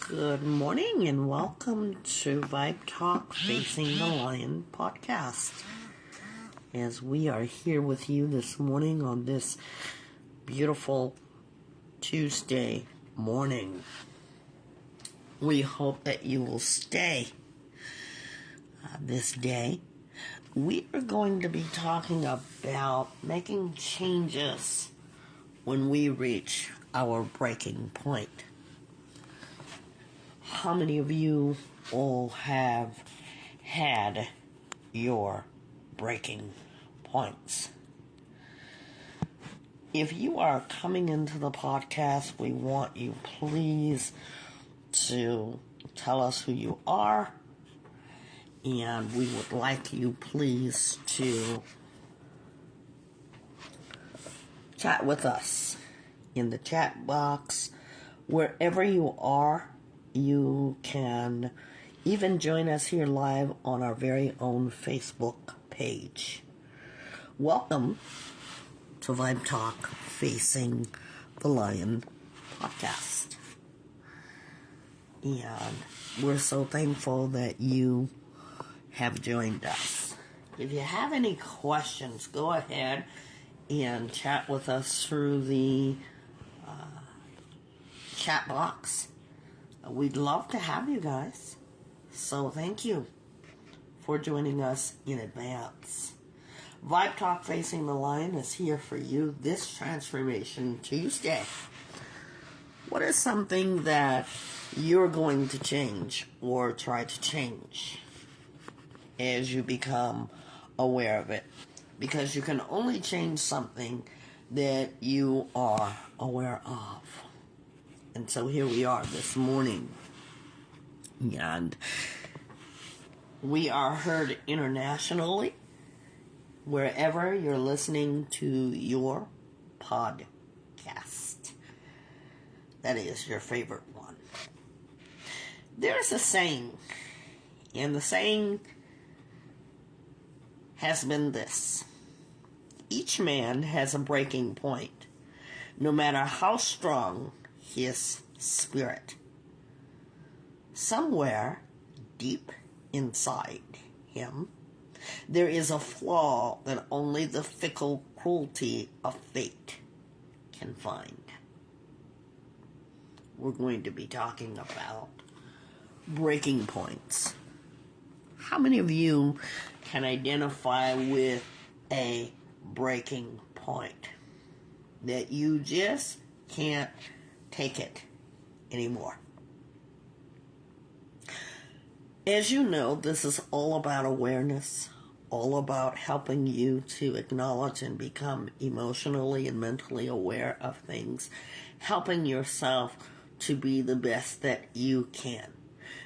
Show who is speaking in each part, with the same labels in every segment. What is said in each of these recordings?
Speaker 1: Good morning and welcome to Vibe Talk Facing the Lion podcast. As we are here with you this morning on this beautiful Tuesday morning, we hope that you will stay this day. We are going to be talking about making changes when we reach our breaking point. How many of you all have had your breaking points? If you are coming into the podcast, we want you please to tell us who you are, and we would like you please to chat with us in the chat box. Wherever you are, you can even join us here live on our very own Facebook page. Welcome to Vibe Talk Facing the Lion podcast. And we're so thankful that you have joined us. If you have any questions, go ahead and chat with us through the chat box. We'd love to have you guys. So thank you for joining us in advance. Vibe Talk Facing the Lion is here for you this Transformation Tuesday. What is something that you're going to change or try to change as you become aware of it? Because you can only change something that you are aware of. And so here we are this morning, and we are heard internationally wherever you're listening to your podcast. That is your favorite one. There's a saying, and the saying has been this: each man has a breaking point, no matter how strong his spirit. Somewhere deep inside him, there is a flaw that only the fickle cruelty of fate can find. We're going to be talking about breaking points. How many of you can identify with a breaking point that you just can't take it anymore? As you know, this is all about awareness, all about helping you to acknowledge and become emotionally and mentally aware of things, helping yourself to be the best that you can.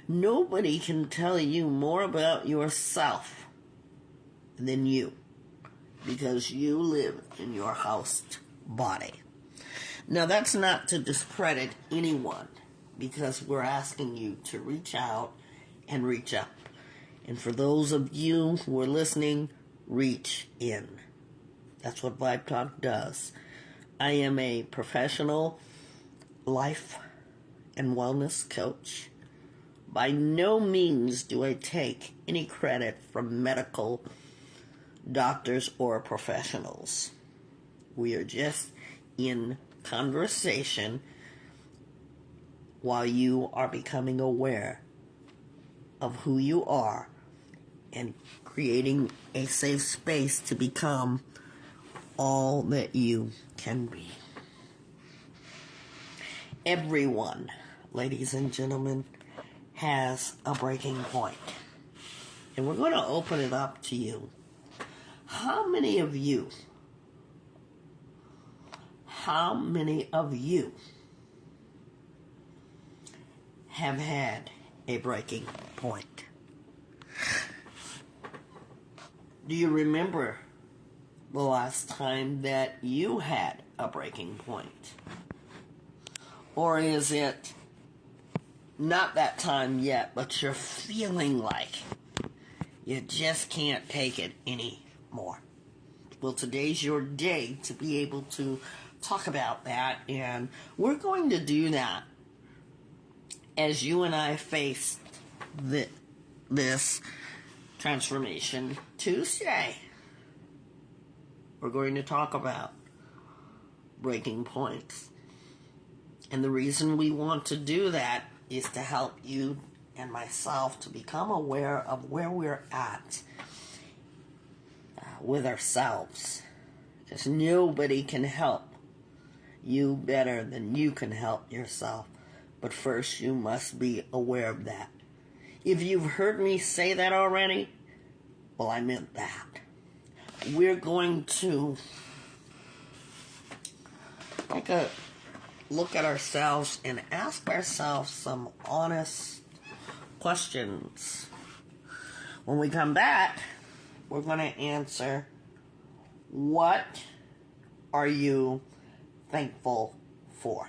Speaker 1: Nobody can tell you more about yourself than you, because you live in your housed body. Now, that's not to discredit anyone, because we're asking you to reach out and reach up. And for those of you who are listening, reach in. That's what Vibe Talk does. I am a professional life and wellness coach. By no means do I take any credit from medical doctors or professionals. We are just in conversation while you are becoming aware of who you are and creating a safe space to become all that you can be. Everyone, ladies and gentlemen, has a breaking point. And we're going to open it up to you. How many of you have had a breaking point? Do you remember the last time that you had a breaking point? Or is it not that time yet, but you're feeling like you just can't take it anymore? Well, today's your day to be able to talk about that, and we're going to do that as you and I face this Transformation Tuesday, we're going to talk about breaking points. And the reason we want to do that is to help you and myself to become aware of where we're at with ourselves. Because nobody can help you better than you can help yourself. But first you must be aware of that. If you've heard me say that already, well, I meant that. We're going to take a look at ourselves and ask ourselves some honest questions. When we come back, we're going to answer, what are you thankful for?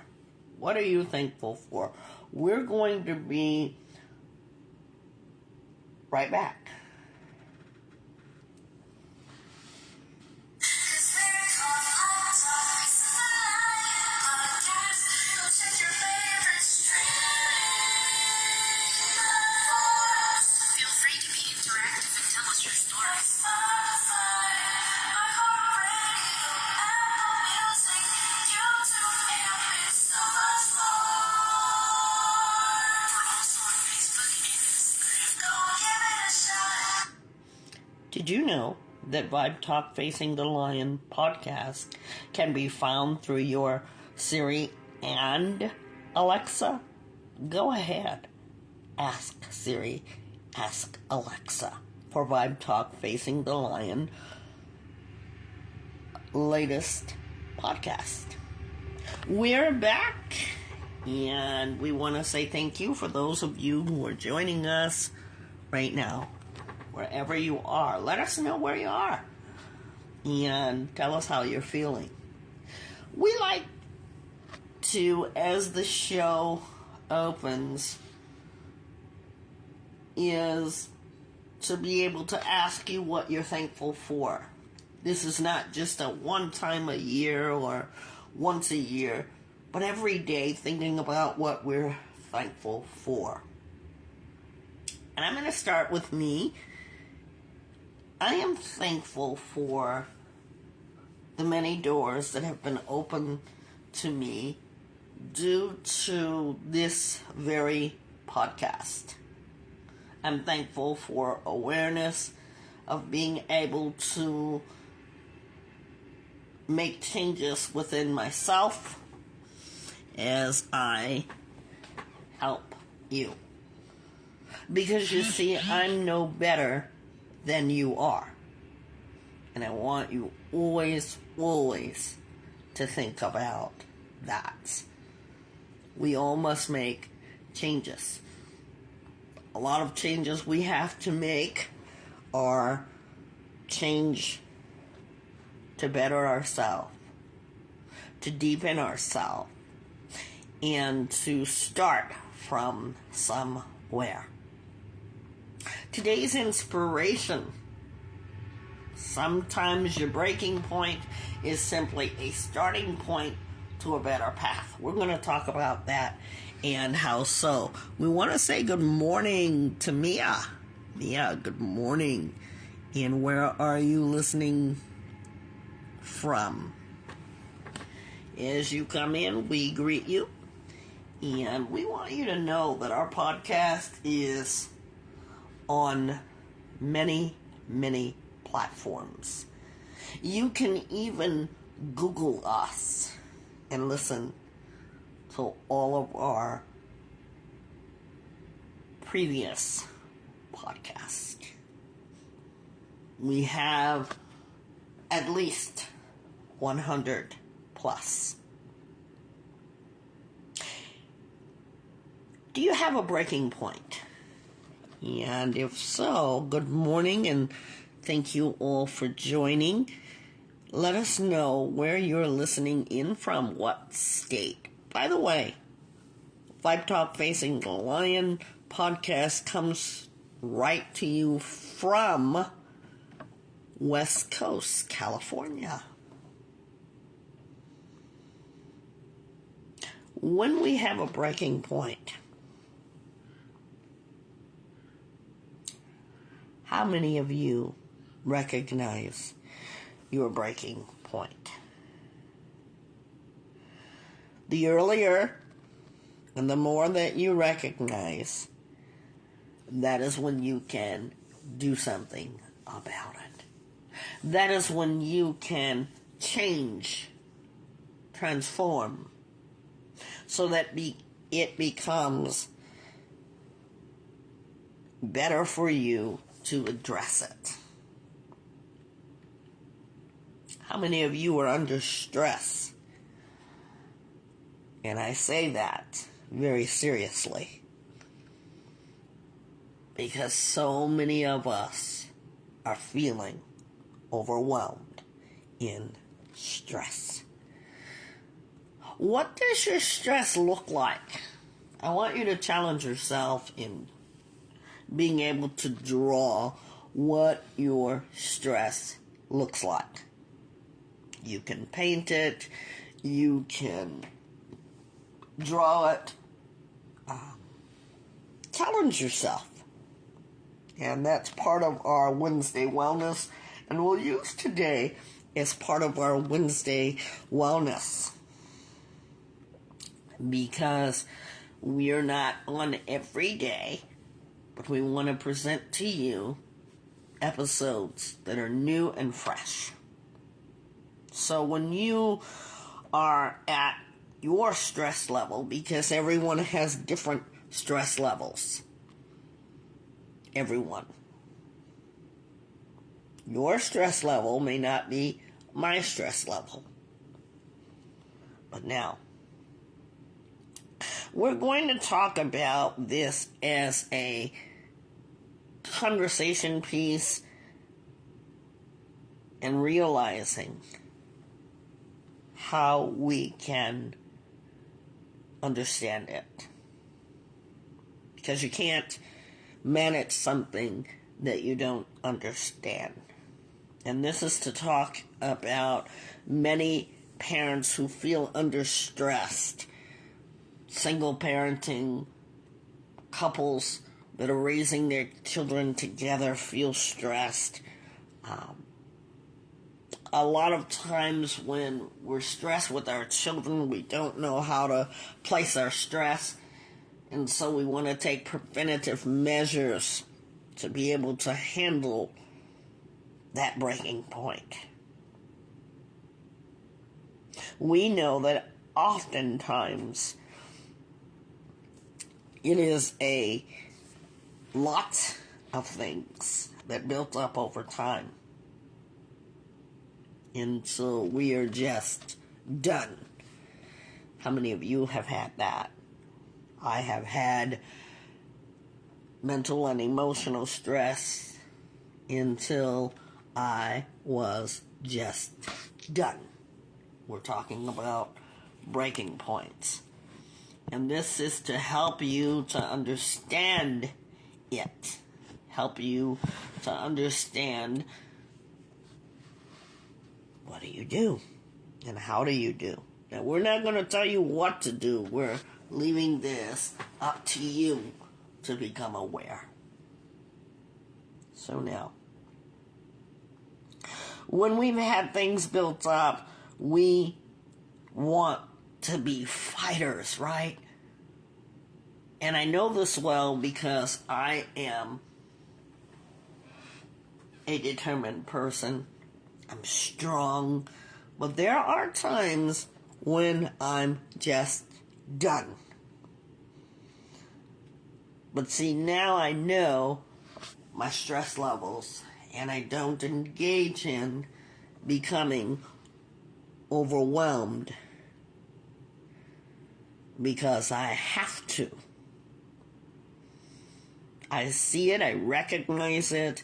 Speaker 1: What are you thankful for? We're going to be right back. Did you know that Vibe Talk Facing the Lion podcast can be found through your Siri and Alexa? Go ahead. Ask Siri, ask Alexa for Vibe Talk Facing the Lion latest podcast. We're back, and we want to say thank you for those of you who are joining us right now. Wherever you are, let us know where you are and tell us how you're feeling. We like to, as the show opens, is to be able to ask you what you're thankful for. This is not just a one time a year or once a year, but every day thinking about what we're thankful for. And I'm going to start with me. I am thankful for the many doors that have been opened to me due to this very podcast. I'm thankful for awareness of being able to make changes within myself as I help you. Because you see, I'm no better than you are. And I want you always to think about that. We all must make changes. A lot of changes we have to make are change to better ourselves, to deepen ourselves, and to start from somewhere. Today's inspiration. Sometimes your breaking point is simply a starting point to a better path. We're going to talk about that and how so. We want to say good morning to Mia. Mia, good morning. And where are you listening from? As you come in, we greet you. And we want you to know that our podcast is on many platforms. You can even Google us and listen to all of our previous podcasts. We have at least 100 plus. Do you have a breaking point? And if so, good morning and thank you all for joining. Let us know where you're listening in from, what state. By the way, Vibe Talk Facing the Lion podcast comes right to you from West Coast, California. When we have a breaking point, How many of you recognize your breaking point? The earlier and the more that you recognize, that is when you can do something about it. That is when you can change, transform, so that it becomes better for you to address it. How many of you are under stress? And I say that very seriously, because so many of us are feeling overwhelmed in stress. What does your stress look like? I want you to challenge yourself in being able to draw what your stress looks like. You can paint it, you can draw it, challenge yourself. And that's part of our Wednesday Wellness, and we'll use today as part of our Wednesday Wellness, because we are not on every day, but we want to present to you episodes that are new and fresh. So when you are at your stress level, because everyone has different stress levels, everyone. Your stress level may not be my stress level. But now, we're going to talk about this as a conversation piece and realizing how we can understand it. Because you can't manage something that you don't understand. And this is to talk about many parents who feel under stressed, single parenting, couples that are raising their children together feel stressed. A lot of times when we're stressed with our children, we don't know how to place our stress. And so we want to take preventative measures to be able to handle that breaking point. We know that oftentimes it is a lot of things that built up over time until we are just done. How many of you have had that? I have had mental and emotional stress until I was just done. We're talking about breaking points. And this is to help you to understand it. Help you to understand, what do you do? And how do you do? Now, we're not going to tell you what to do. We're leaving this up to you to become aware. So now, when we've had things built up, we want to be fighters, right? And I know this well because I am a determined person. I'm strong. But there are times when I'm just done. But see, now I know my stress levels, and I don't engage in becoming overwhelmed because I have to. I see it, I recognize it,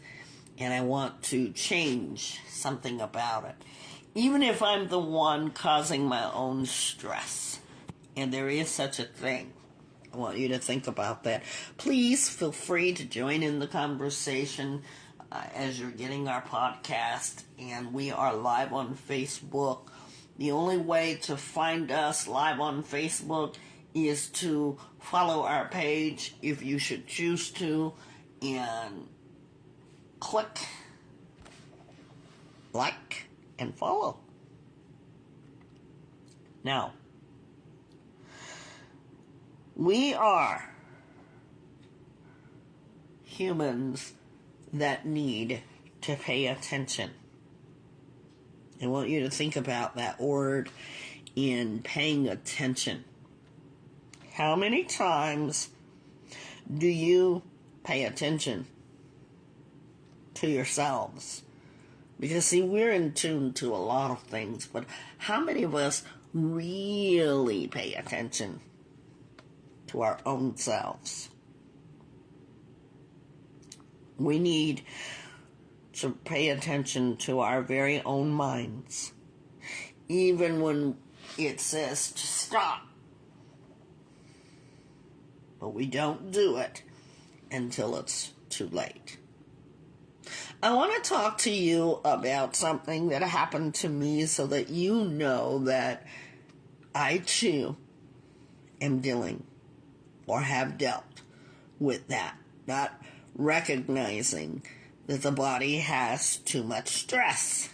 Speaker 1: and I want to change something about it. Even if I'm the one causing my own stress. And there is such a thing. I want you to think about that. Please feel free to join in the conversation as you're getting our podcast. And we are live on Facebook. The only way to find us live on Facebook is to follow our page if you should choose to. And click, like, and follow. Now, we are humans that need to pay attention. I want you to think about that word in paying attention. How many times do you pay attention to yourselves? Because, see, we're in tune to a lot of things, but how many of us really pay attention to our own selves? We need to pay attention to our very own minds, even when it says to stop. But we don't do it until it's too late. I want to talk to you about something that happened to me so that you know that I too am dealing or have dealt with that, not recognizing that the body has too much stress.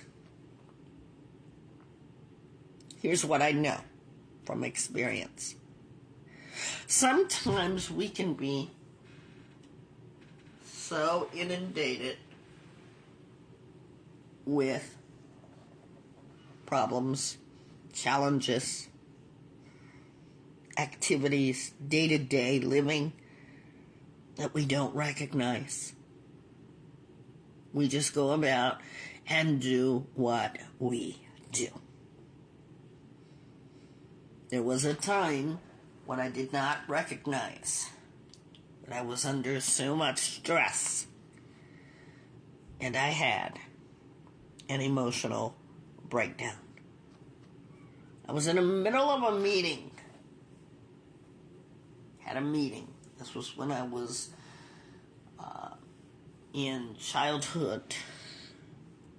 Speaker 1: Here's what I know from experience. Sometimes we can be so inundated with problems, challenges, activities, day-to-day living that we don't recognize. We just go about and do what we do. There was a time when I did not recognize that I was under so much stress, and I had an emotional breakdown. I was in the middle of a meeting. Had a meeting. This was when I was in childhood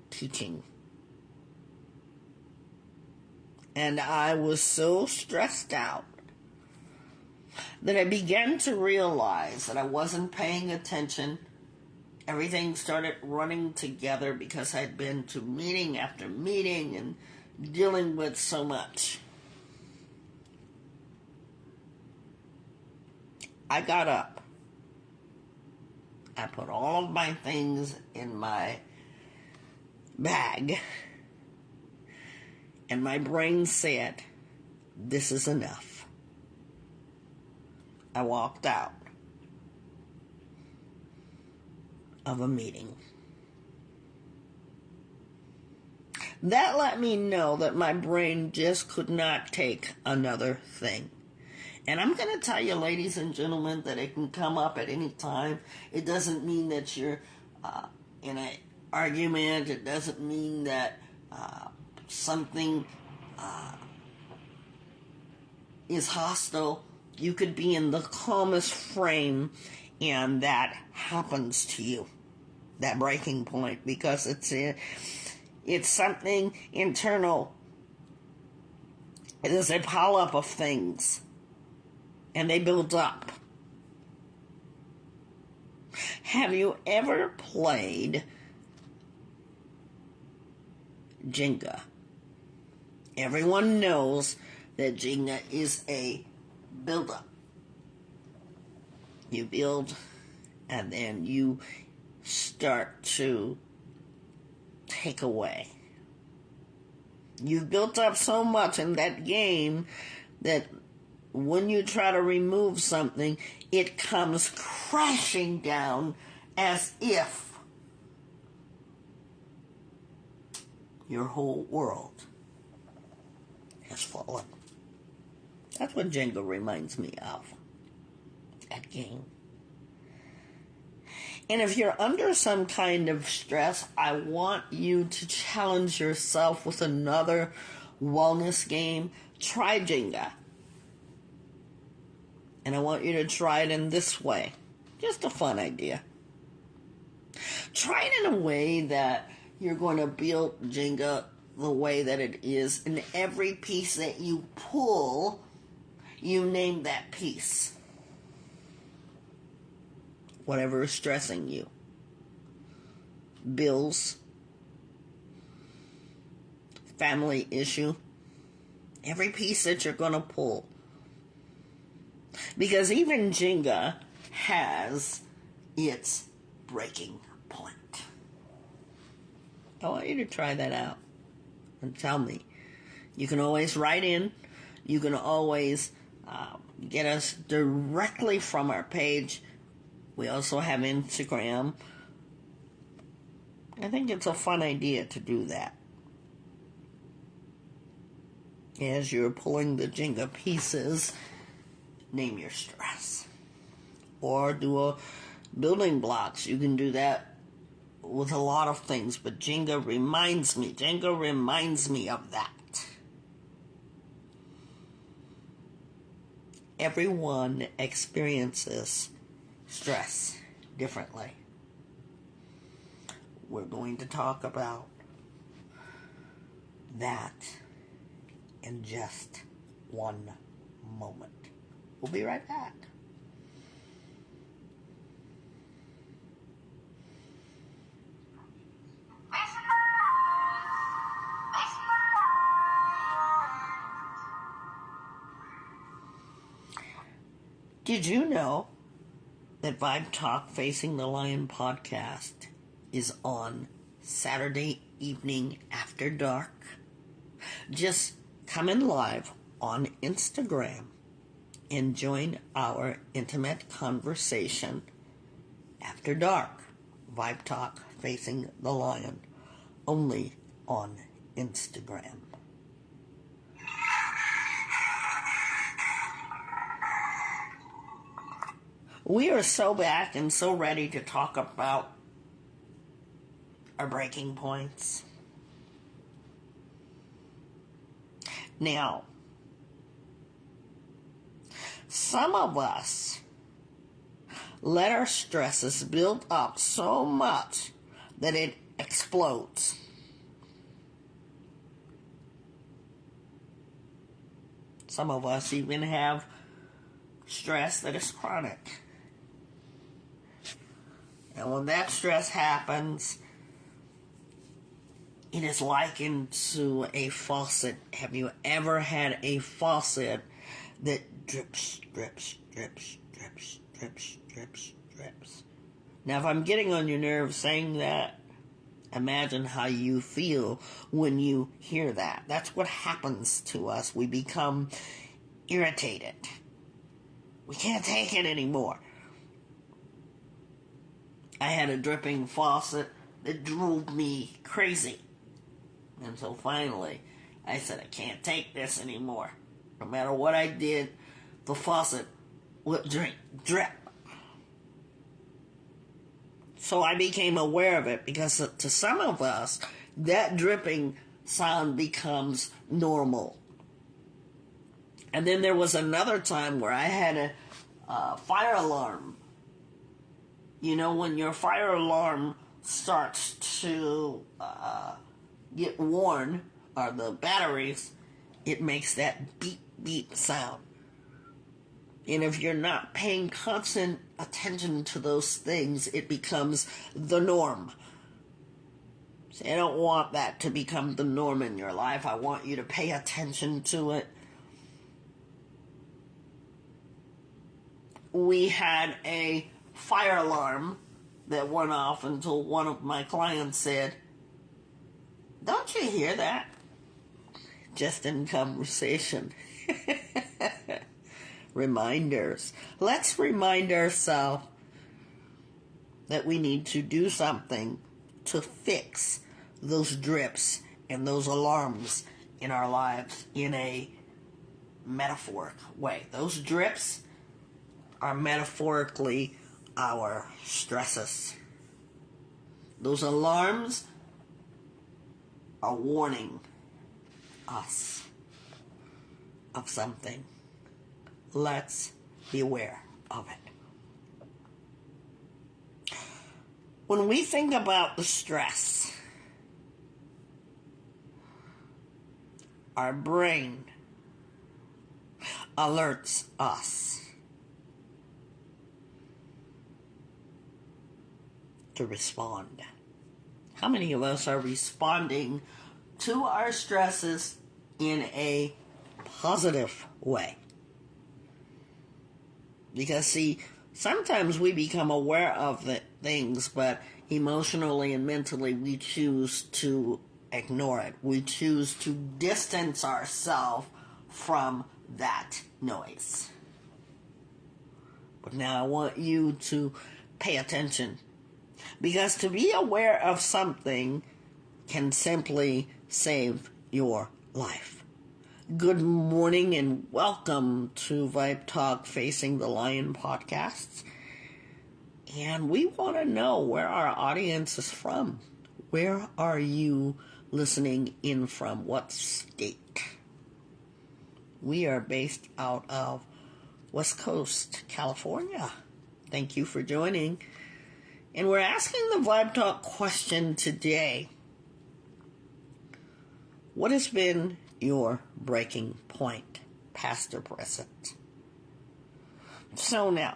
Speaker 1: teaching. And I was so stressed out that I began to realize that I wasn't paying attention. Everything started running together because I'd been to meeting after meeting and dealing with so much. I got up. I put all of my things in my bag, and my brain said, "This is enough." I walked out of a meeting. That let me know that my brain just could not take another thing. And I'm going to tell you, ladies and gentlemen, that it can come up at any time. It doesn't mean that you're in an argument. It doesn't mean that something is hostile. You could be in the calmest frame, and that happens to you, that breaking point, because it's something internal. It is a pileup of things, and they build up. Have you ever played Jenga? Everyone knows that Jenga is a build-up. You build, and then you start to take away. You've built up so much in that game that when you try to remove something, it comes crashing down as if your whole world has fallen. That's what Jenga reminds me of, that game. And if you're under some kind of stress, I want you to challenge yourself with another wellness game. Try Jenga. And I want you to try it in this way. Just a fun idea. Try it in a way that you're going to build Jenga the way that it is. And every piece that you pull, you name that piece. Whatever is stressing you. bills, family issue, every piece that you're going to pull. Because even Jenga has its breaking point. I want you to try that out and tell me. You can always write in. You can always get us directly from our page. We also have Instagram. I think it's a fun idea to do that. As you're pulling the Jenga pieces, name your stress. Or do a building blocks. You can do that with a lot of things, but Jenga reminds me of that. Everyone experiences stress differently. We're going to talk about that in just one moment. We'll be right back. Did you know that Vibe Talk Facing the Lion podcast is on Saturday evening after dark? Just come in live on Instagram and join our intimate conversation after dark. Vibe Talk Facing the Lion, only on Instagram. We are so back and so ready to talk about our breaking points. Now, some of us let our stresses build up so much that it explodes. Some of us even have stress that is chronic. And when that stress happens, it is likened to a faucet. Have you ever had a faucet that drips, drips, drips, drips, drips, drips, drips? Now, if I'm getting on your nerves saying that, imagine how you feel when you hear that. That's what happens to us. We become irritated. We can't take it anymore. I had a dripping faucet that drove me crazy. And so finally, I said, I can't take this anymore. No matter what I did, the faucet would drip. So I became aware of it, because to some of us, that dripping sound becomes normal. And then there was another time where I had a fire alarm. You know, when your fire alarm starts to get worn, or the batteries, it makes that beep, beep sound. And if you're not paying constant attention to those things, it becomes the norm. See, I don't want that to become the norm in your life. I want you to pay attention to it. We had a fire alarm that went off until one of my clients said, "Don't you hear that?" Just in conversation. Reminders. Let's remind ourselves that we need to do something to fix those drips and those alarms in our lives in a metaphoric way. Those drips are metaphorically our stresses. Those alarms are warning us of something. Let's be aware of it. When we think about the stress, our brain alerts us to respond. How many of us are responding to our stresses in a positive way? Because, see, sometimes we become aware of the things, but emotionally and mentally we choose to ignore it. We choose to distance ourselves from that noise. But now I want you to pay attention, because to be aware of something can simply save your life. Good morning and welcome to Vibe Talk Facing the Lion podcast. And we want to know where our audience is from. Where are you listening in from? What state? We are based out of West Coast, California. Thank you for joining. And we're asking the Vibe Talk question today. What has been your breaking point, past or present? So now,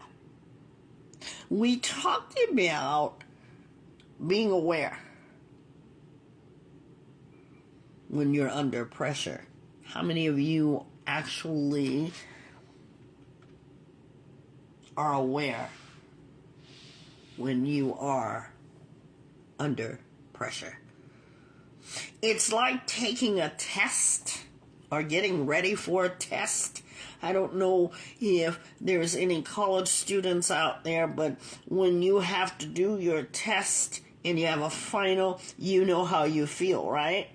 Speaker 1: we talked about being aware when you're under pressure. How many of you actually are aware when you are under pressure? It's like taking a test or getting ready for a test. I don't know if there's any college students out there, but when you have to do your test and you have a final, you know how you feel, right?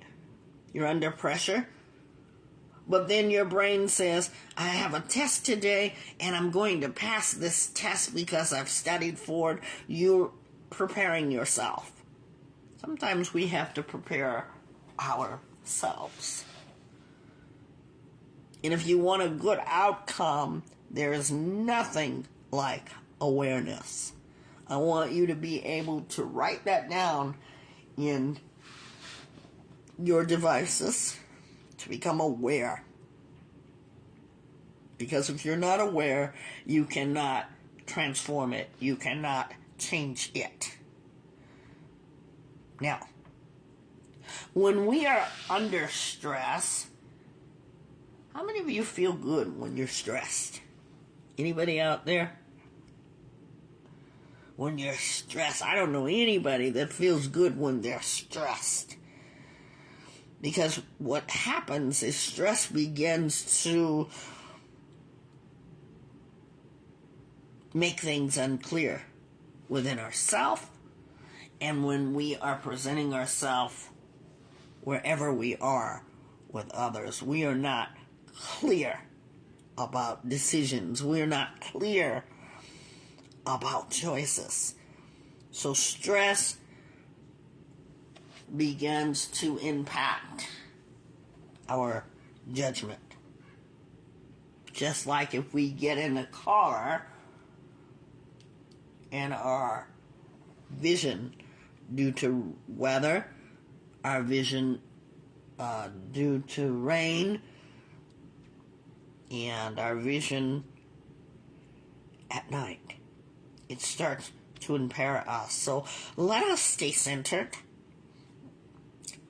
Speaker 1: You're under pressure. But then your brain says, I have a test today and I'm going to pass this test because I've studied for it. You're preparing yourself. Sometimes we have to prepare ourselves. And if you want a good outcome, there is nothing like awareness. I want you to be able to write that down in your devices to become aware. Because if you're not aware, you cannot transform it. You cannot change it. Now, when we are under stress, how many of you feel good when you're stressed? Anybody out there? When you're stressed, I don't know anybody that feels good when they're stressed. Because what happens is stress begins to make things unclear within ourselves, and when we are presenting ourselves wherever we are with others, we are not clear about decisions. We are not clear about choices. So stress begins to impact our judgment. Just like if we get in a car and our vision due to weather, our vision due to rain, and our vision at night, it starts to impair us. So let us stay centered.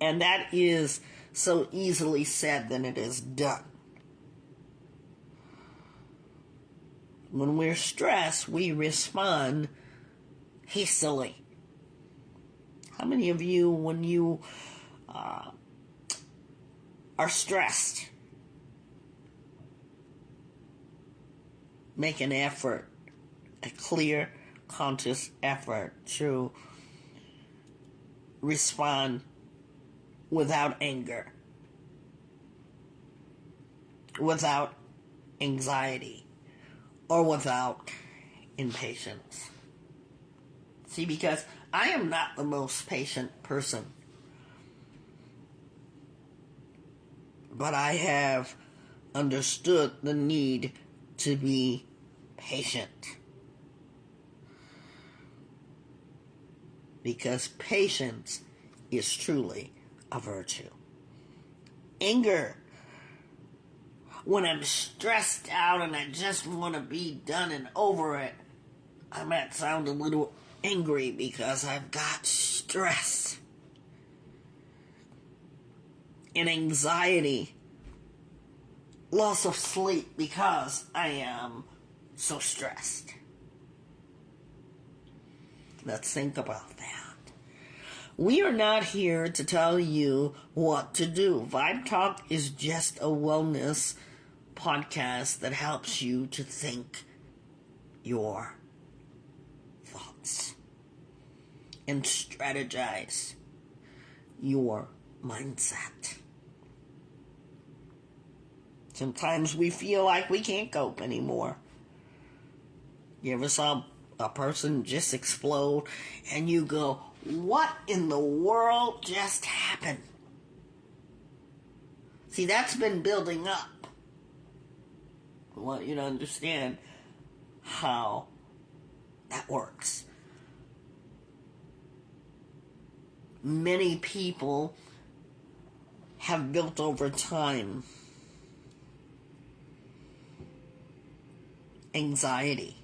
Speaker 1: And that is so easily said than it is done. When we're stressed, we respond hastily. How many of you, when you are stressed, make an effort, a clear, conscious effort to respond without anger, without anxiety, or without impatience? See, because I am not the most patient person, but I have understood the need to be patient. Because patience is truly a virtue. Anger, when I'm stressed out and I just want to be done and over it, I might sound a little angry because I've got stress. and anxiety, loss of sleep because I am so stressed. Let's think about that. We are not here to tell you what to do. Vibe Talk is just a wellness podcast that helps you to think your thoughts and strategize your mindset. Sometimes we feel like we can't cope anymore. You ever saw a person just explode and you go, what in the world just happened? See, that's been building up. I want you to understand how that works. Many people have built over time anxiety,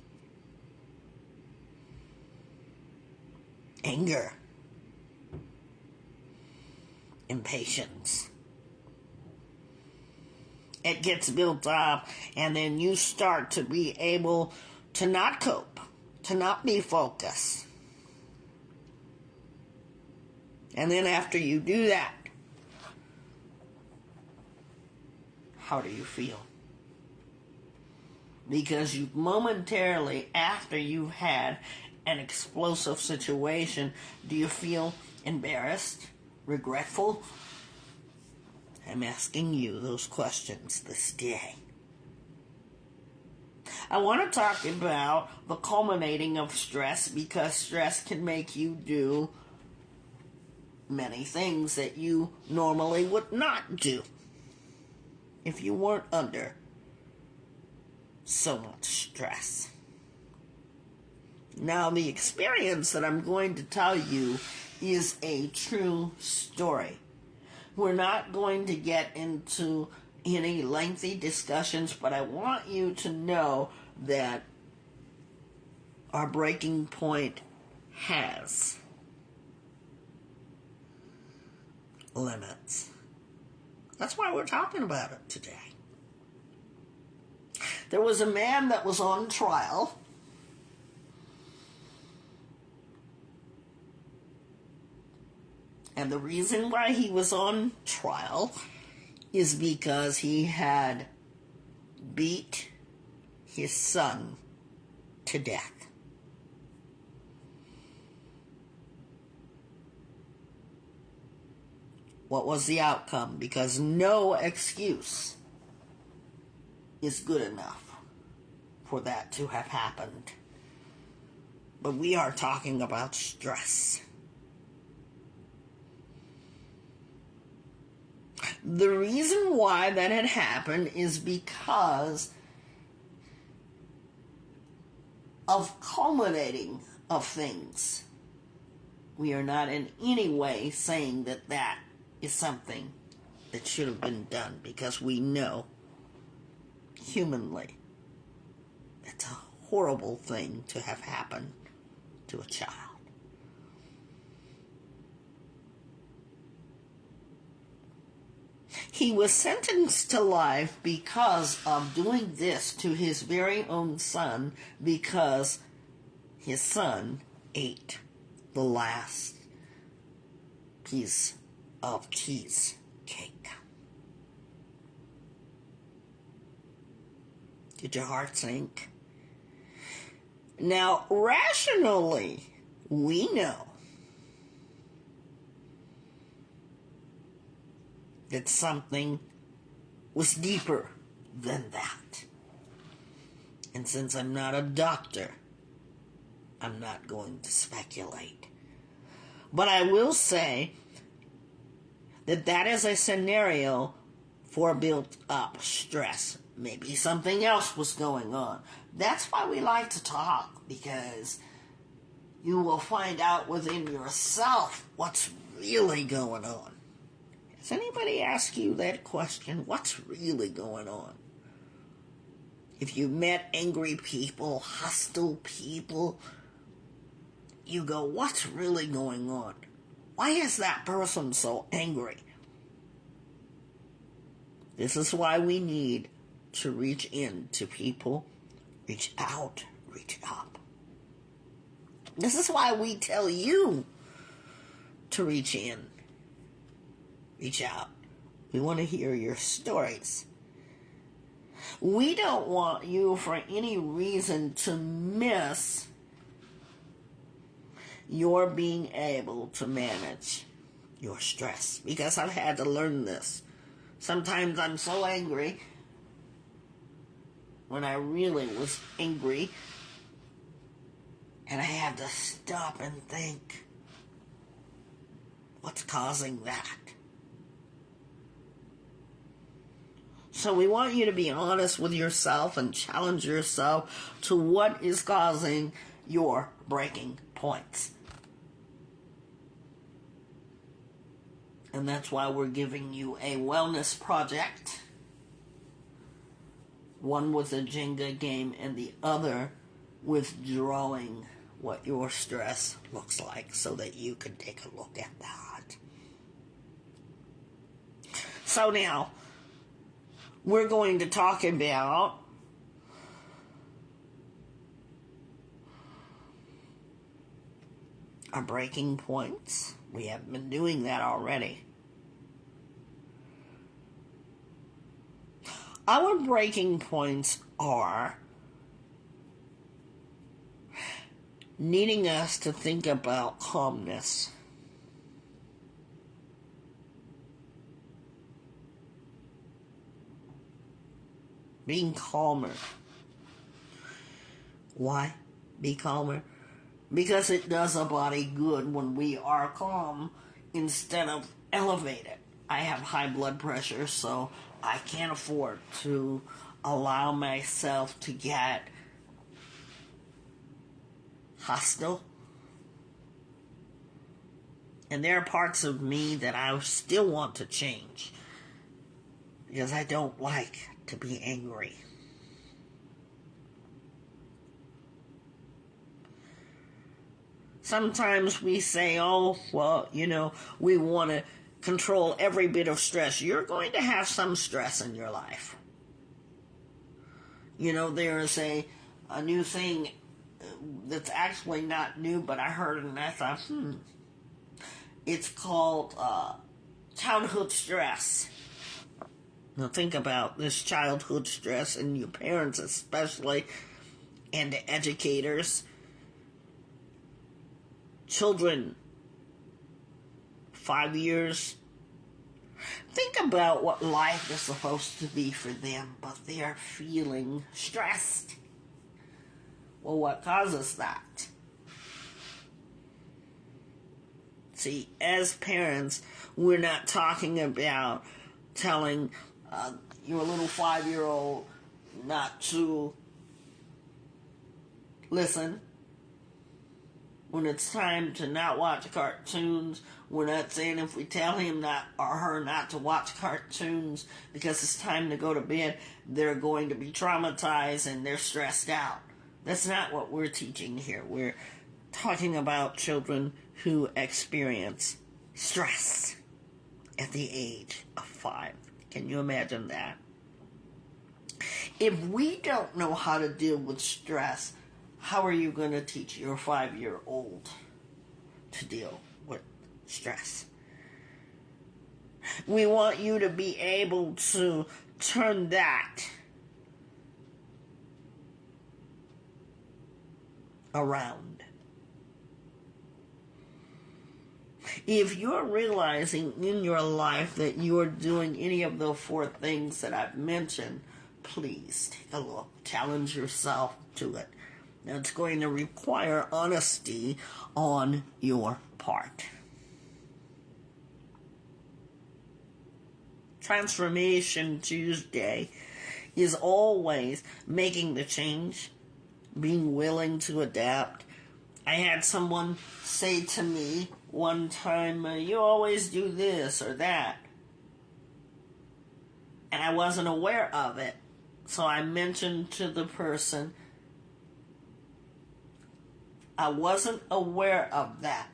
Speaker 1: anger, impatience. It gets built up, and then you start to be able to not cope, to not be focused. And then after you do that, how do you feel? Because you momentarily, after you've had an explosive situation, do you feel embarrassed, regretful? I'm asking you those questions this day. I want to talk about the culminating of stress, because stress can make you do many things that you normally would not do if you weren't under so much stress. Now, the experience that I'm going to tell you is a true story. We're not going to get into any lengthy discussions, but I want you to know that our breaking point has limits. That's why we're talking about it today. There was a man that was on trial. And the reason why he was on trial is because he had beat his son to death. What was the outcome? Because no excuse is good enough for that to have happened. But we are talking about stress. The reason why that had happened is because of culminating of things. We are not in any way saying that that is something that should have been done, because we know humanly it's a horrible thing to have happened to a child. He was sentenced to life because of doing this to his very own son, because his son ate the last piece of cheesecake. Did your heart sink? Now, rationally, we know that something was deeper than that. And since I'm not a doctor, I'm not going to speculate. But I will say that that is a scenario for built-up stress. Maybe something else was going on. That's why we like to talk, because you will find out within yourself what's really going on. Has anybody asked you that question? What's really going on? If you met angry people, hostile people, you go, what's really going on? Why is that person so angry? This is why we need to reach in to people. Reach out, reach up. This is why we tell you to reach in, reach out. We want to hear your stories. We don't want you for any reason to miss your being able to manage your stress, because I've had to learn this. Sometimes I'm so angry, when I really was angry, and I had to stop and think, what's causing that? So we want you to be honest with yourself and challenge yourself to what is causing your breaking points. And that's why we're giving you a wellness project. One with a Jenga game and the other with drawing what your stress looks like so that you can take a look at that. So now, we're going to talk about our breaking points. We have been doing that already. Our breaking points are needing us to think about calmness. Being calmer. Why be calmer? Because it does a body good when we are calm instead of elevated. I have high blood pressure, so I can't afford to allow myself to get hostile. And there are parts of me that I still want to change, because I don't like to be angry. Sometimes we say, oh, well, we want to control every bit of stress. You're going to have some stress in your life. There is a new thing that's actually not new, but I heard it and I thought, it's called childhood stress. Now think about this childhood stress, and your parents especially, and the educators. Children, 5 years. Think about what life is supposed to be for them, but they're feeling stressed. Well, what causes that? See, as parents, we're not talking about telling your little 5-year-old not to listen. When it's time to not watch cartoons, we're not saying if we tell him not or her not to watch cartoons because it's time to go to bed, they're going to be traumatized and they're stressed out. That's not what we're teaching here. We're talking about children who experience stress at the age of 5. Can you imagine that? If we don't know how to deal with stress, how are you going to teach your 5-year-old to deal with stress? We want you to be able to turn that around. If you're realizing in your life that you're doing any of the 4 things that I've mentioned, please take a look. Challenge yourself to it. Now, it's going to require honesty on your part. Transformation Tuesday is always making the change, being willing to adapt. I had someone say to me one time, you always do this or that. And I wasn't aware of it. So I mentioned to the person, I wasn't aware of that.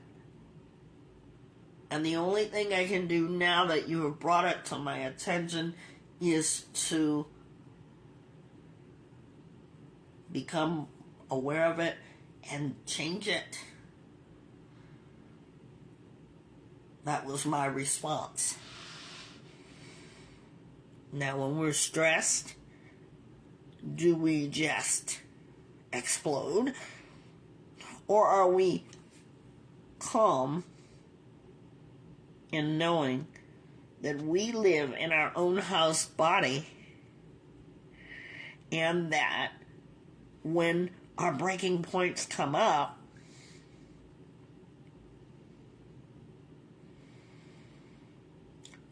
Speaker 1: And the only thing I can do now that you have brought it to my attention is to become aware of it and change it. That was my response. Now, when we're stressed, do we just explode? Or are we calm in knowing that we live in our own house body, and that when our breaking points come up,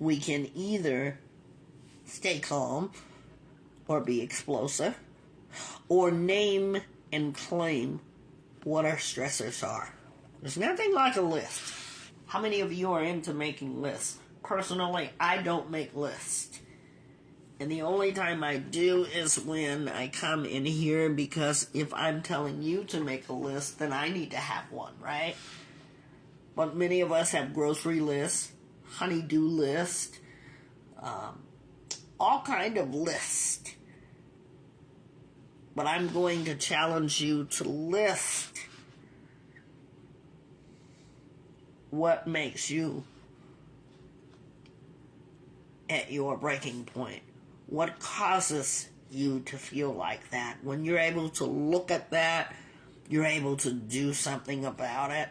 Speaker 1: we can either stay calm or be explosive, or name and claim what our stressors are. There's nothing like a list. How many of you are into making lists? Personally, I don't make lists. And the only time I do is when I come in here, because if I'm telling you to make a list, then I need to have one, right? But many of us have grocery lists, honey-do lists, all kind of lists. But I'm going to challenge you to list what makes you at your breaking point. What causes you to feel like that? When you're able to look at that, you're able to do something about it.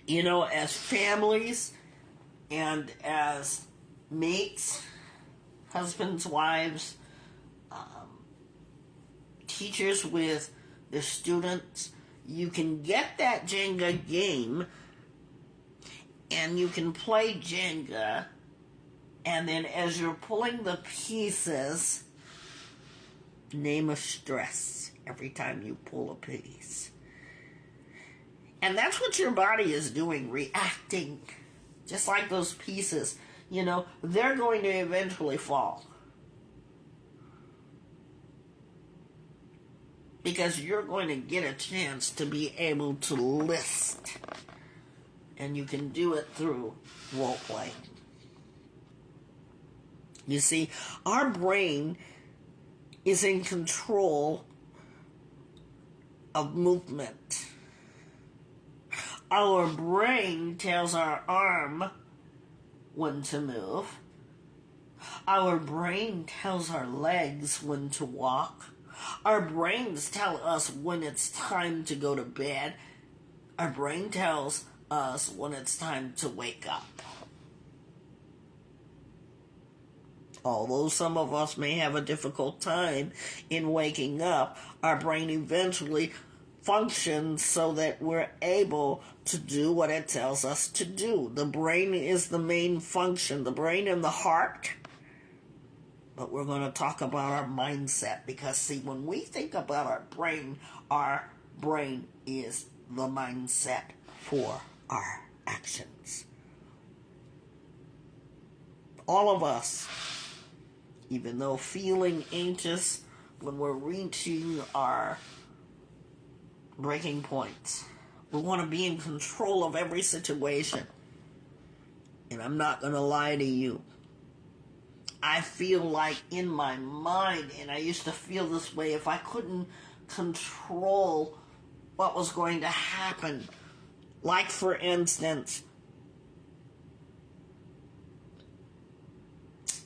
Speaker 1: You know, as families and as mates, husbands, wives, teachers with their students, you can get that Jenga game and you can play Jenga, and then as you're pulling the pieces, name a stress every time you pull a piece. And that's what your body is doing, reacting. Just like those pieces, you know, they're going to eventually fall. Because you're going to get a chance to be able to list. And you can do it through role playing. You see, our brain is in control of movement. Our brain tells our arm when to move. Our brain tells our legs when to walk. Our brains tell us when it's time to go to bed. Our brain tells us when it's time to wake up. Although some of us may have a difficult time in waking up, our brain eventually functions so that we're able to do what it tells us to do. The brain is the main function, the brain and the heart. But we're going to talk about our mindset, because see, when we think about our brain is the mindset for our actions. All of us, even though feeling anxious when we're reaching our breaking points, we want to be in control of every situation. And I'm not going to lie to you, I feel like in my mind, and I used to feel this way, if I couldn't control what was going to happen, like for instance,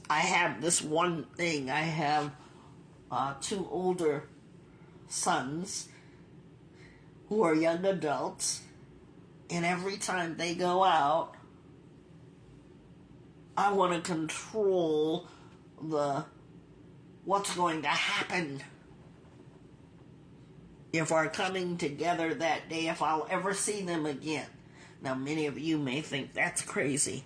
Speaker 1: I have this one thing. I have two older sons who are young adults, and every time they go out, I want to control what's going to happen, if we're coming together that day, if I'll ever see them again. Now, many of you may think that's crazy,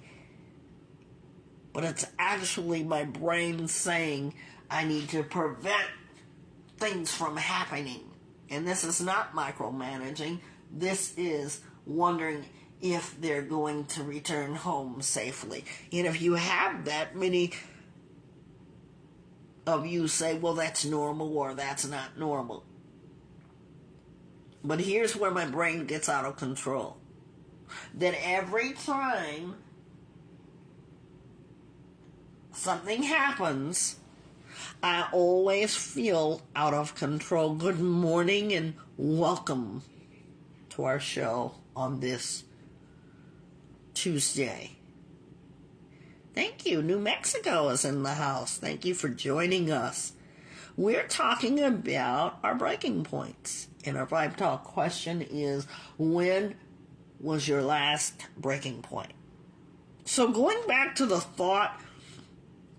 Speaker 1: but it's actually my brain saying I need to prevent things from happening. And this is not micromanaging. This is wondering if they're going to return home safely. And if you have that, many of you say, well, that's normal or that's not normal. But here's where my brain gets out of control. That every time something happens, I always feel out of control. Good morning and welcome to our show on this Tuesday. Thank you. New Mexico is in the house. Thank you for joining us. We're talking about our breaking points. And our Vibe Talk question is, when was your last breaking point? So going back to the thought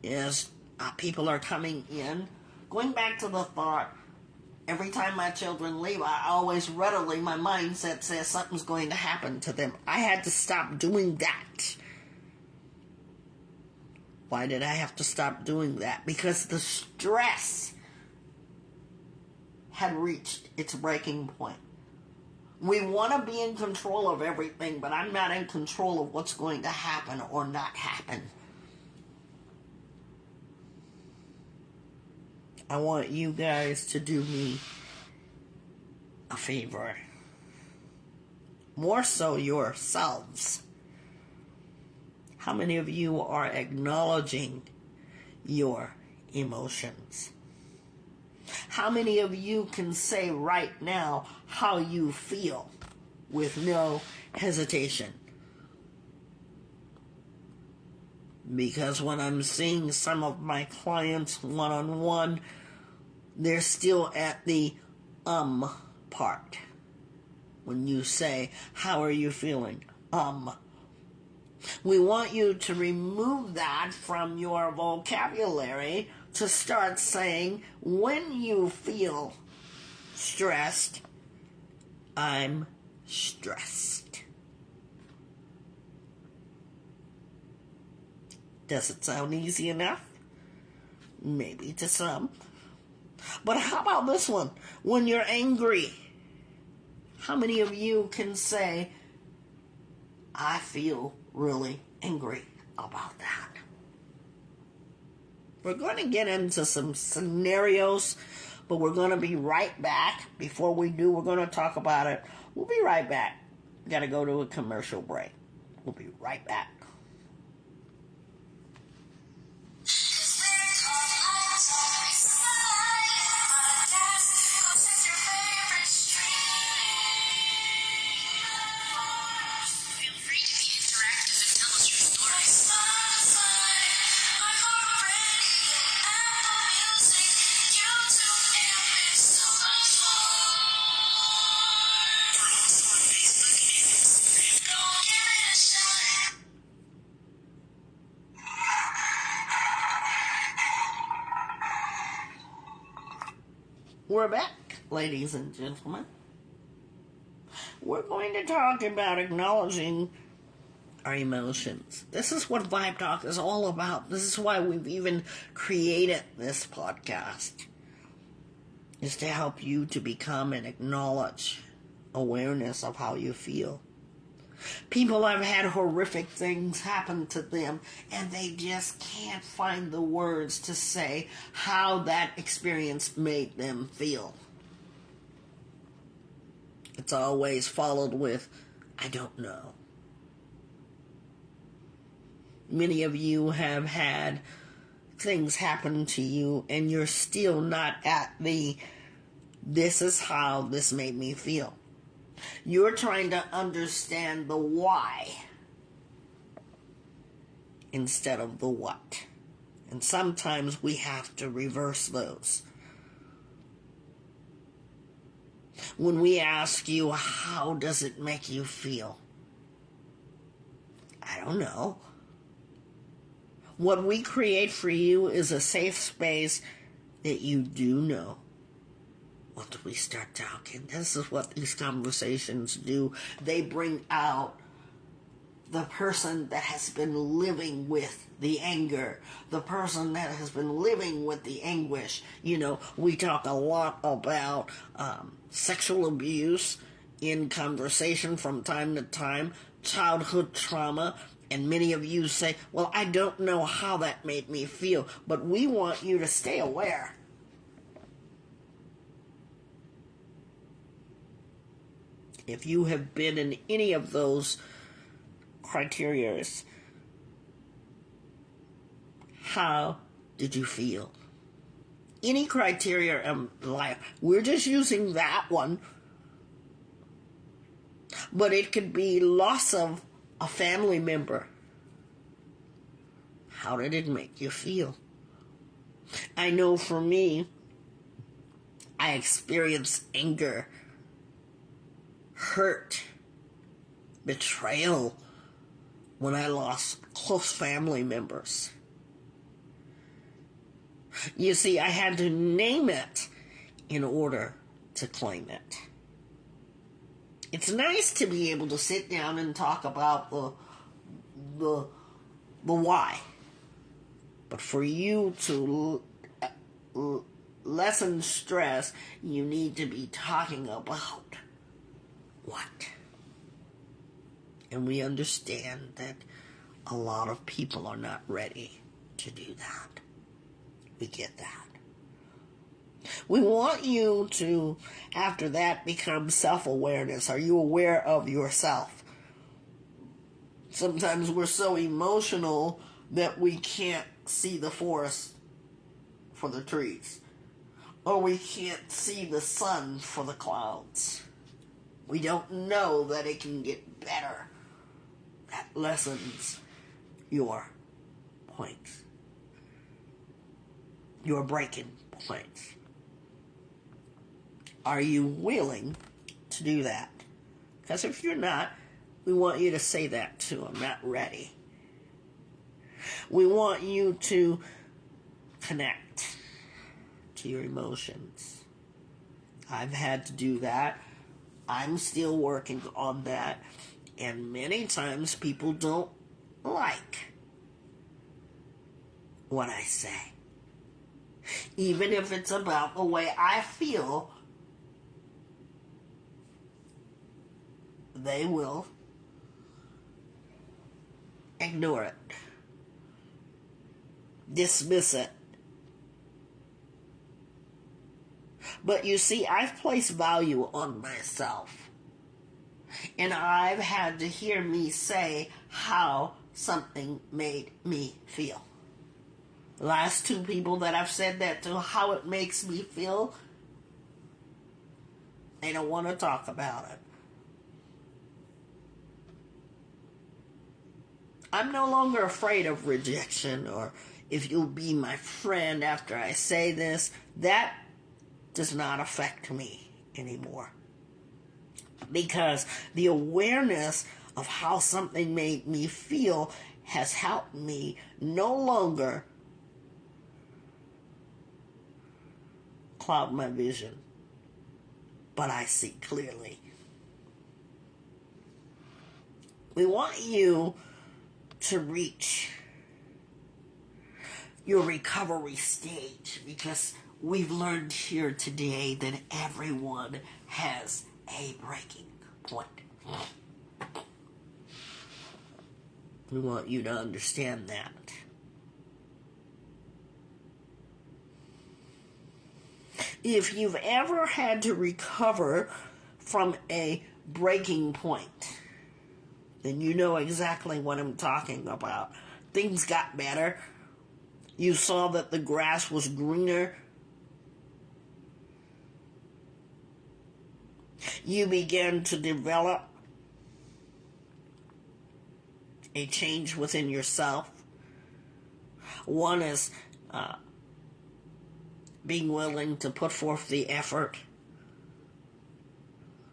Speaker 1: is people are coming in. Going back to the thought, every time my children leave, I always readily, my mindset says something's going to happen to them. I had to stop doing that. Why did I have to stop doing that? Because the stress had reached its breaking point. We want to be in control of everything, but I'm not in control of what's going to happen or not happen. I want you guys to do me a favor. More so yourselves. How many of you are acknowledging your emotions? How many of you can say right now how you feel with no hesitation? Because when I'm seeing some of my clients one-on-one, they're still at the part. When you say, how are you feeling? We want you to remove that from your vocabulary to start saying, when you feel stressed, I'm stressed. Does it sound easy enough? Maybe to some. But how about this one? When you're angry, how many of you can say, I feel really angry about that? We're going to get into some scenarios, but we're going to be right back. Before we do, we're going to talk about it. We'll be right back. We got to go to a commercial break. We'll be right back. We're back, ladies and gentlemen. We're going to talk about acknowledging our emotions. This is what Vibe Talk is all about. This is why we've even created this podcast, is to help you to become and acknowledge awareness of how you feel. People have had horrific things happen to them, and they just can't find the words to say how that experience made them feel. It's always followed with, I don't know. Many of you have had things happen to you, and you're still not at the, this is how this made me feel. You're trying to understand the why instead of the what. And sometimes we have to reverse those. When we ask you, how does it make you feel? I don't know. What we create for you is a safe space that you do know. Once we start talking, this is what these conversations do. They bring out the person that has been living with the anger, the person that has been living with the anguish. You know, we talk a lot about sexual abuse in conversation from time to time, childhood trauma, and many of you say, well, I don't know how that made me feel, but we want you to stay aware. If you have been in any of those criterias, how did you feel? Any criteria in life. We're just using that one. But it could be loss of a family member. How did it make you feel? I know for me, I experienced anger, hurt, betrayal when I lost close family members. You see, I had to name it in order to claim it. It's nice to be able to sit down and talk about the why. But for you to lessen stress, you need to be talking about what. And we understand that a lot of people are not ready to do that. We get that. We want you to, after that, become self-awareness. Are you aware of yourself? Sometimes we're so emotional that we can't see the forest for the trees. Or we can't see the sun for the clouds. We don't know that it can get better. That lessens your points. Your breaking points. Are you willing to do that? Because if you're not, we want you to say that too. I'm not ready. We want you to connect to your emotions. I've had to do that. I'm still working on that. And many times people don't like what I say. Even if it's about the way I feel, they will ignore it. Dismiss it. But you see, I've placed value on myself. And I've had to hear me say how something made me feel. The last two people that I've said that to, how it makes me feel, they don't want to talk about it. I'm no longer afraid of rejection or if you'll be my friend after I say this. That does not affect me anymore. Because the awareness of how something made me feel has helped me no longer cloud my vision, but I see clearly. We want you to reach your recovery stage because we've learned here today that everyone has a breaking point. We want you to understand that. If you've ever had to recover from a breaking point, then you know exactly what I'm talking about. Things got better. You saw that the grass was greener. You began to develop a change within yourself. One is being willing to put forth the effort.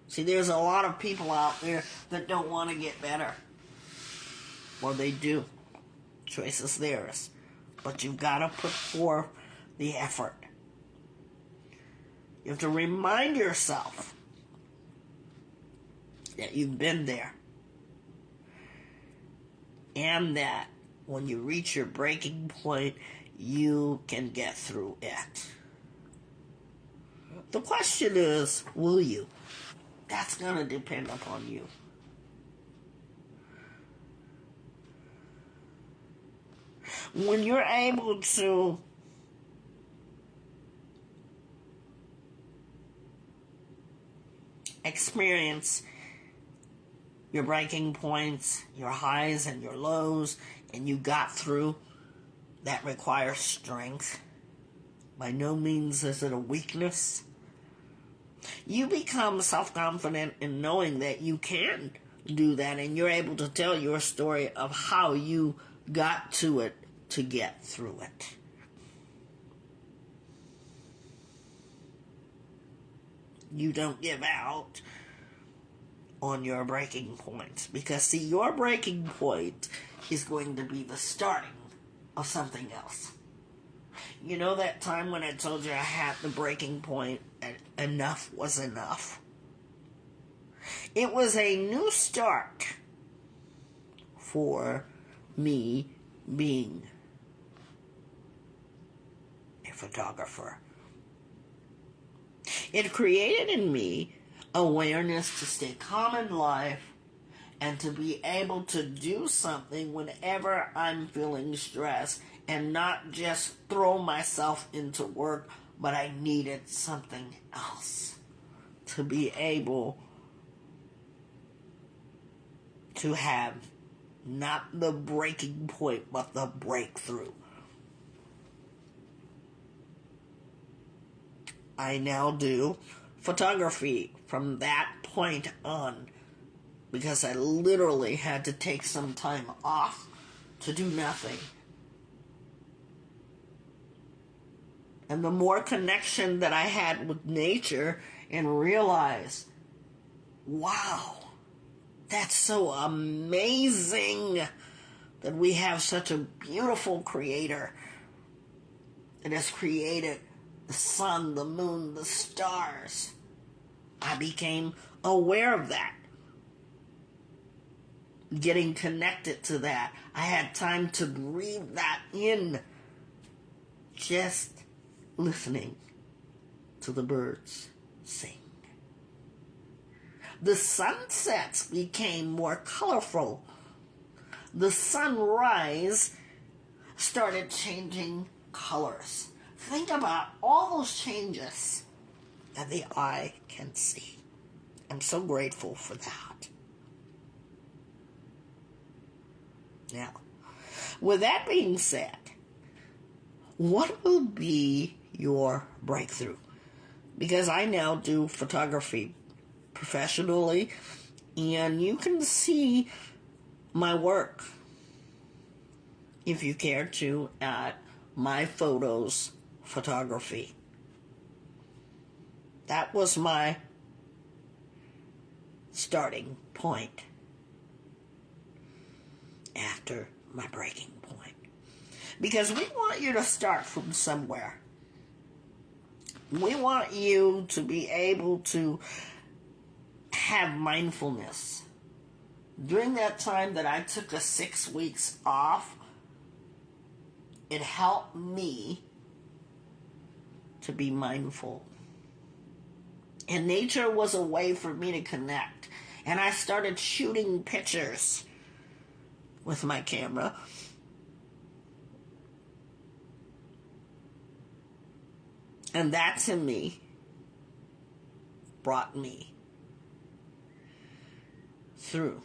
Speaker 1: See, there's a lot of people out there that don't want to get better. Or they do. Choice is theirs. But you've got to put forth the effort. You have to remind yourself that you've been there. And that when you reach your breaking point, you can get through it. The question is, will you? That's going to depend upon you. When you're able to experience your breaking points, your highs and your lows, and you got through, That requires strength. By no means is it a weakness. You become self-confident in knowing that you can do that, and you're able to tell your story of how you got to it to get through it. You don't give out on your breaking points, because see, your breaking point is going to be the starting of something else. You know that time when I told you I had the breaking point and enough was enough? It was a new start for me being a photographer. It created in me awareness to stay calm in life and to be able to do something whenever I'm feeling stressed and not just throw myself into work, but I needed something else to be able to have not the breaking point, but the breakthrough. I now do photography from that point on, because I literally had to take some time off to do nothing. And the more connection that I had with nature and realize, wow, that's so amazing that we have such a beautiful creator that has created the sun, the moon, the stars. I became aware of that. Getting connected to that. I had time to breathe that in. Just listening to the birds sing. The sunsets became more colorful. The sunrise started changing colors. Think about all those changes that the eye can see. I'm so grateful for that. Now, with that being said, what will be your breakthrough? Because I now do photography professionally, and you can see my work, if you care to, at My Photos Photography. That was my starting point after my breaking point. Because we want you to start from somewhere. We want you to be able to have mindfulness. During that time that I took a 6 weeks off, it helped me to be mindful. And nature was a way for me to connect. And I started shooting pictures with my camera. And that to me brought me through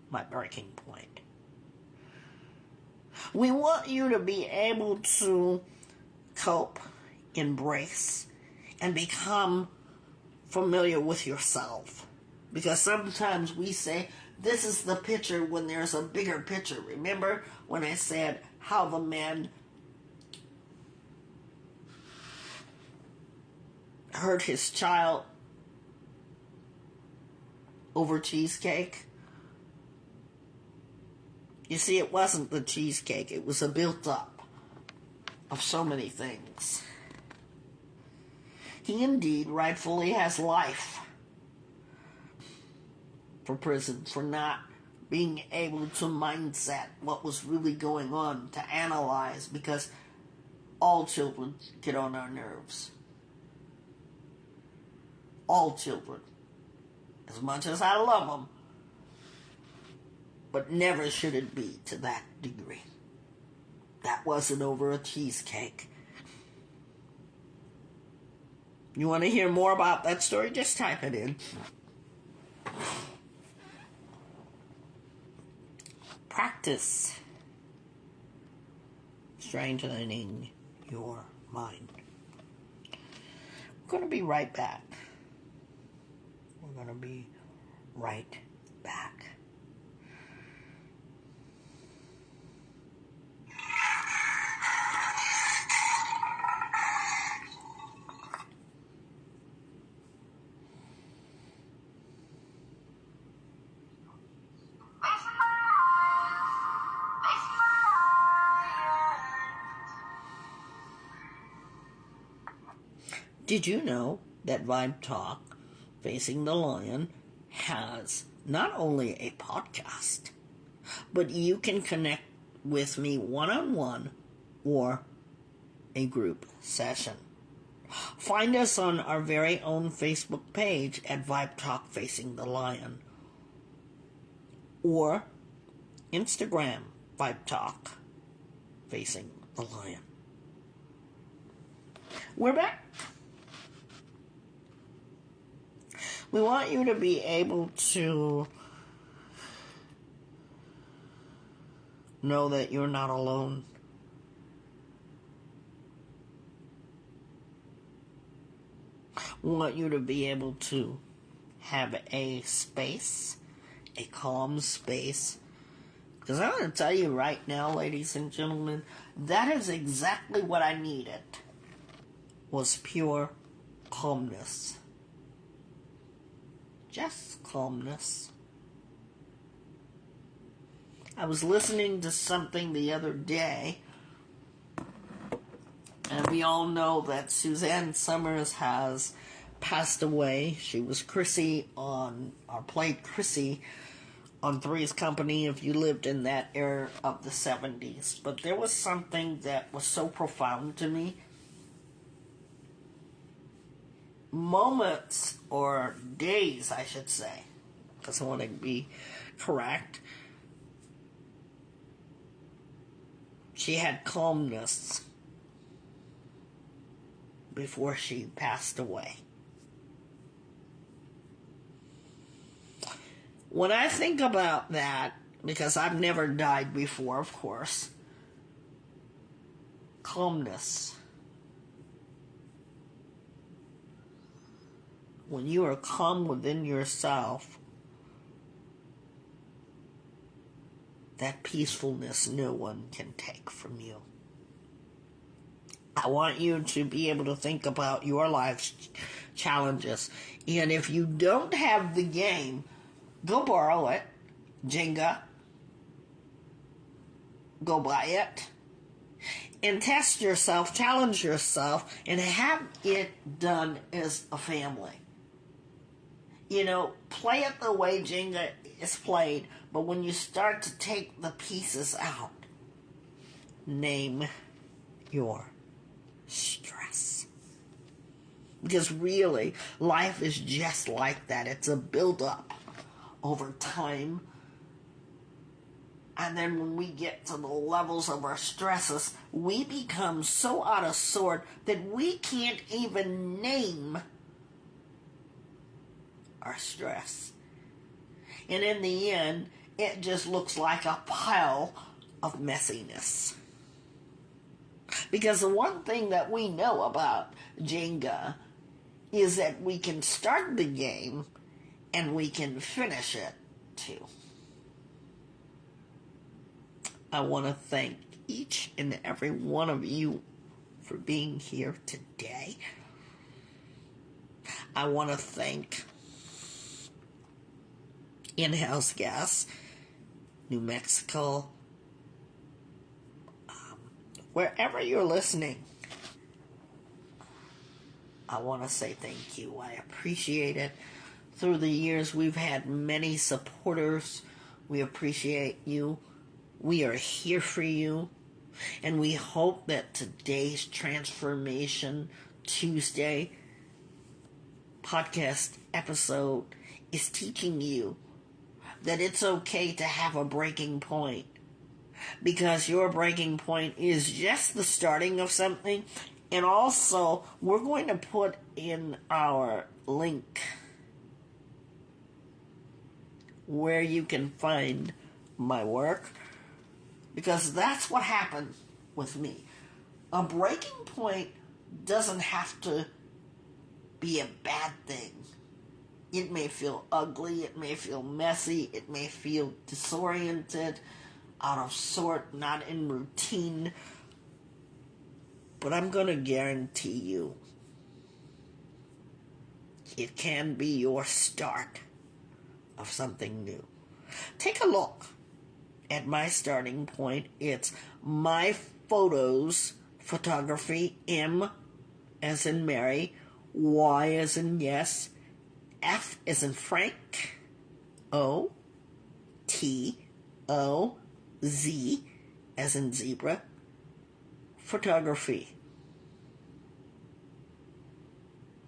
Speaker 1: my breaking point. We want you to be able to cope, embrace, and become familiar with yourself. Because sometimes we say, this is the picture when there's a bigger picture. Remember when I said how the man hurt his child over cheesecake? You see, it wasn't the cheesecake. It was a built-up of so many things. He indeed rightfully has life for prison for not being able to mindset what was really going on, to analyze, because all children get on our nerves. All children. As much as I love them, but never should it be to that degree. That wasn't over a cheesecake. You want to hear more about that story? Just type it in. Practice strengthening your mind. We're going to be right back. We're going to be right back. Did you know that Vibe Talk Facing the Lion has not only a podcast, but you can connect with me one-on-one or a group session. Find us on our very own Facebook page at Vibe Talk Facing the Lion or Instagram Vibe Talk Facing the Lion. We're back. We want you to be able to know that you're not alone. We want you to be able to have a space, a calm space. Because I'm going to tell you right now, ladies and gentlemen, that is exactly what I needed, was pure calmness. Just calmness. I was listening to something the other day, and we all know that Suzanne Summers has passed away. She was Chrissy played Chrissy on Three's Company if you lived in that era of the 70s. But there was something that was so profound to me. Moments, or days, I should say, because I want to be correct. She had calmness before she passed away. When I think about that, because I've never died before, of course, calmness. When you are calm within yourself, that peacefulness no one can take from you. I want you to be able to think about your life's challenges. And if you don't have the game, go borrow it. Jenga. Go buy it. And test yourself, challenge yourself, and have it done as a family. Play it the way Jenga is played, but when you start to take the pieces out, name your stress. Because really, life is just like that. It's a build-up over time. And then when we get to the levels of our stresses, we become so out of sort that we can't even name our stress. And in the end, it just looks like a pile of messiness. Because the one thing that we know about Jenga is that we can start the game and we can finish it too. I want to thank each and every one of you for being here today. I want to thank In-House Gas, New Mexico, wherever you're listening. I want to say thank you. I appreciate it. Through the years, we've had many supporters. We appreciate you. We are here for you. And we hope that today's Transformation Tuesday podcast episode is teaching you that it's okay to have a breaking point, because your breaking point is just the starting of something. And also, we're going to put in our link where you can find my work, because that's what happened. with me. A breaking point doesn't have to be a bad thing. It may feel ugly, it may feel messy, it may feel disoriented, out of sort, not in routine. But I'm going to guarantee you, it can be your start of something new. Take a look at my starting point. It's my photos, photography, M as in Mary, Y as in yes, F as in Frank, O, T, O, Z as in zebra, photography.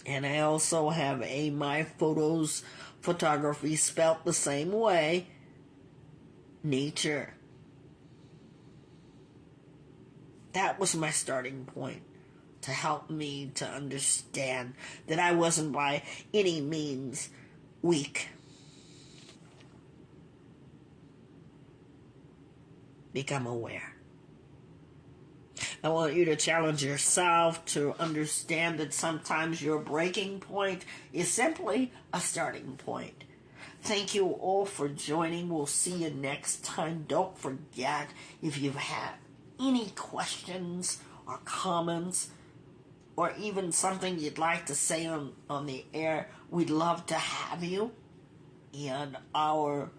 Speaker 1: And I also have a My Photos photography spelt the same way, nature. That was my starting point to help me to understand that I wasn't by any means weak. Become aware. I want you to challenge yourself to understand that sometimes your breaking point is simply a starting point. Thank you all for joining. We'll see you next time. Don't forget, if you've had any questions or comments, or even something you'd like to say on the air, we'd love to have you. And our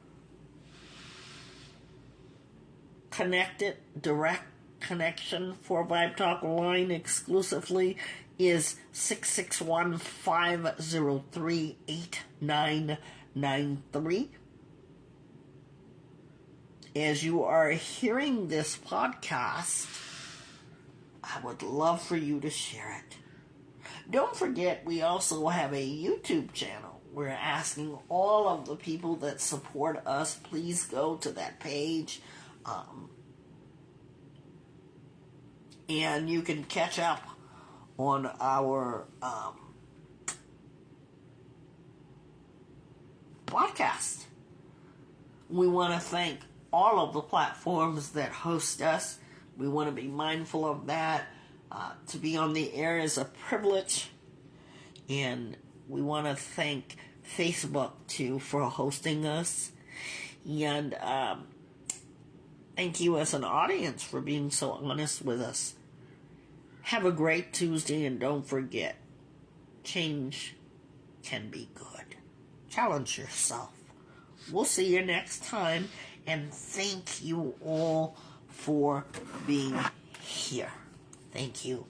Speaker 1: connected direct connection for Vibe Talk line exclusively is 661-503-8993. As you are hearing this podcast, I would love for you to share it. Don't forget, we also have a YouTube channel. We're asking all of the people that support us, please go to that page. And you can catch up on our podcast. We want to thank all of the platforms that host us. We want to be mindful of that. To be on the air is a privilege. And we want to thank Facebook, too, for hosting us. And thank you as an audience for being so honest with us. Have a great Tuesday, and don't forget, change can be good. Challenge yourself. We'll see you next time, and thank you all for being here. Thank you.